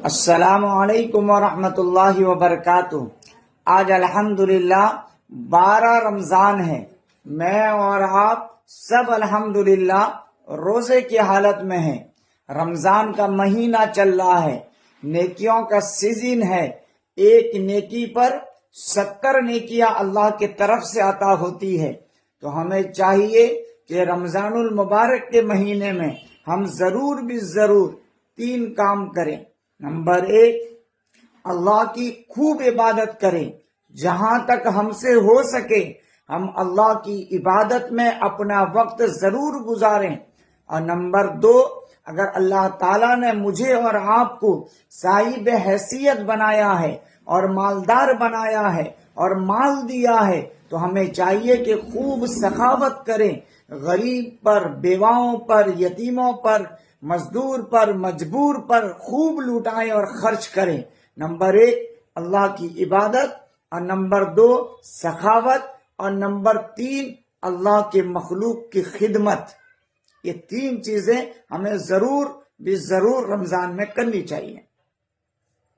السلام علیکم ورحمۃ اللہ وبرکاتہ۔ آج الحمدللہ 12 رمضان ہے۔ میں اور آپ سب الحمدللہ روزے کی حالت میں ہیں۔ رمضان کا مہینہ چل رہا ہے، نیکیوں کا سیزن ہے۔ ایک نیکی پر 70 نیکیاں اللہ کی طرف سے عطا ہوتی ہے۔ تو ہمیں چاہیے کہ رمضان المبارک کے مہینے میں ہم ضرور بھی ضرور 3 کام کریں۔ نمبر 1، اللہ کی خوب عبادت کریں۔ جہاں تک ہم سے ہو سکے ہم اللہ کی عبادت میں اپنا وقت ضرور گزاریں۔ اور نمبر 2، اگر اللہ تعالیٰ نے مجھے اور آپ کو صاحب حیثیت بنایا ہے اور مالدار بنایا ہے اور مال دیا ہے تو ہمیں چاہیے کہ خوب سخاوت کریں، غریب پر، بیواؤں پر، یتیموں پر، مزدور پر، مجبور پر خوب لوٹائیں اور خرچ کریں۔ نمبر 1 اللہ کی عبادت، اور نمبر 2 سخاوت، اور نمبر 3 اللہ کے مخلوق کی خدمت۔ یہ 3 چیزیں ہمیں ضرور بھی ضرور رمضان میں کرنی چاہیے۔